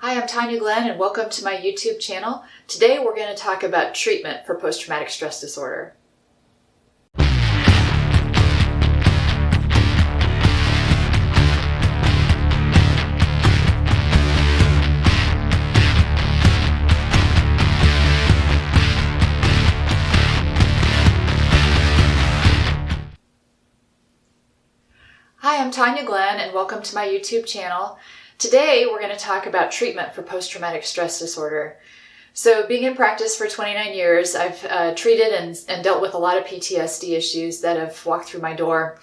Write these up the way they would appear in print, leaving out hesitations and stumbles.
Hi, I'm Tania Glenn and welcome to my YouTube channel. Today we're going to talk about treatment for post-traumatic stress disorder. Hi, I'm Tania Glenn and welcome to my YouTube channel. Today we're going to talk about treatment for post-traumatic stress disorder. So being in practice for 29 years, I've treated and dealt with a lot of PTSD issues that have walked through my door.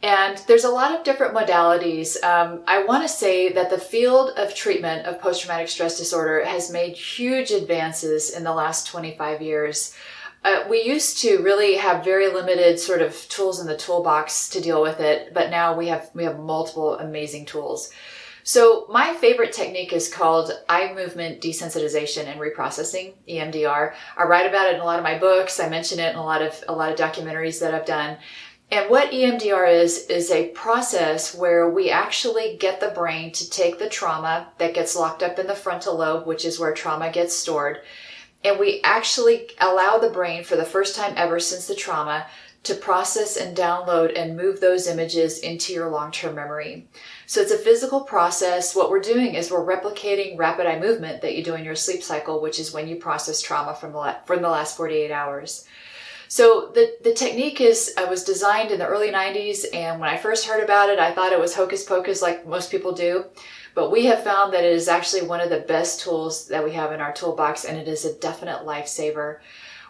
And there's a lot of different modalities. I want to say that the field of treatment of post-traumatic stress disorder has made huge advances in the last 25 years. We used to really have very limited sort of tools in the toolbox to deal with it, but now we have multiple amazing tools. So my favorite technique is called eye movement desensitization and reprocessing, EMDR. I write about it in a lot of my books. I mention it in a lot of documentaries that I've done. And what EMDR is a process where we actually get the brain to take the trauma that gets locked up in the frontal lobe, which is where trauma gets stored, and we actually allow the brain for the first time ever since the trauma to process and download and move those images into your long-term memory. So it's a physical process. What we're doing is we're replicating rapid eye movement that you do in your sleep cycle, which is when you process trauma from the last 48 hours. So the technique was designed in the early 90s, and when I first heard about it, I thought it was hocus pocus like most people do. But we have found that it is actually one of the best tools that we have in our toolbox, and it is a definite lifesaver.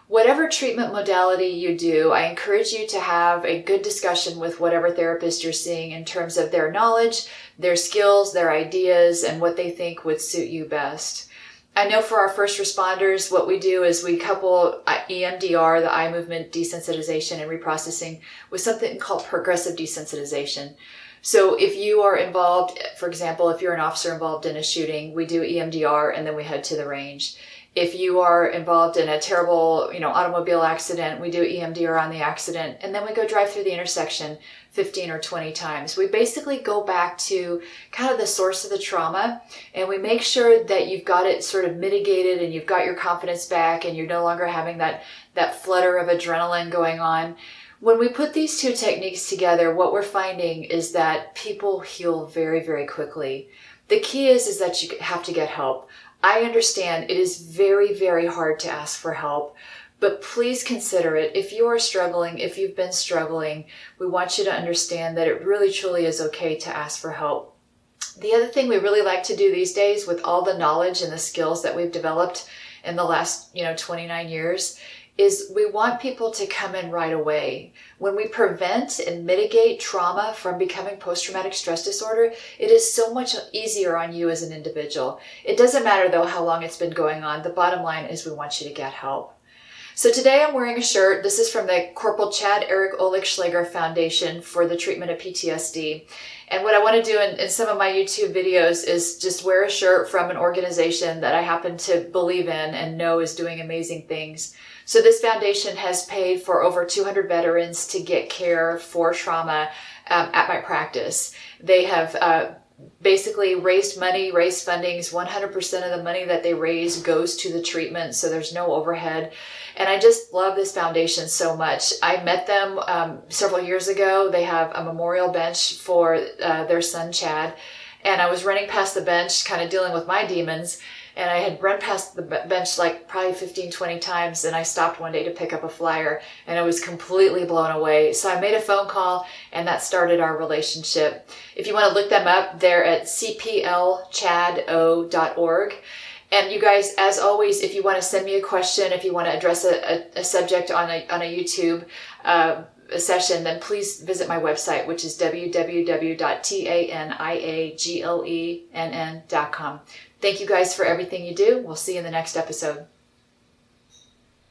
Whatever treatment modality you do, I encourage you to have a good discussion with whatever therapist you're seeing in terms of their knowledge, their skills, their ideas, and what they think would suit you best. I know for our first responders, what we do is we couple EMDR, the eye movement desensitization and reprocessing, with something called progressive desensitization. So if you are involved, for example, if you're an officer involved in a shooting, we do EMDR and then we head to the range. If you are involved in a terrible, automobile accident, we do EMDR on the accident, and then we go drive through the intersection 15 or 20 times. We basically go back to kind of the source of the trauma, and we make sure that you've got it sort of mitigated and you've got your confidence back and you're no longer having that flutter of adrenaline going on. When we put these two techniques together, what we're finding is that people heal very, very quickly. The key is that you have to get help. I understand it is very, very hard to ask for help, but please consider it. If you are struggling, if you've been struggling, we want you to understand that it really, truly is okay to ask for help. The other thing we really like to do these days with all the knowledge and the skills that we've developed in the last, 29 years is we want people to come in right away. When we prevent and mitigate trauma from becoming post-traumatic stress disorder, it is so much easier on you as an individual. It doesn't matter though how long it's been going on. The bottom line is we want you to get help. So today I'm wearing a shirt. This is from the Corporal Chad Eric Oligschlager Foundation for the treatment of PTSD. And what I want to do in some of my YouTube videos is just wear a shirt from an organization that I happen to believe in and know is doing amazing things. So this foundation has paid for over 200 veterans to get care for trauma at my practice. They have basically raised fundings. 100% of the money that they raise goes to the treatment, so there's no overhead. And I just love this foundation so much. I met them several years ago. They have a memorial bench for their son, Chad. And I was running past the bench, kind of dealing with my demons. And I had run past the bench like probably 15, 20 times. And I stopped one day to pick up a flyer and I was completely blown away. So I made a phone call and that started our relationship. If you want to look them up, they're at cplchado.org. And you guys, as always, if you want to send me a question, if you want to address a subject on a YouTube a session, then please visit my website, which is www.taniaglenn.com. Thank you guys for everything you do. We'll see you in the next episode.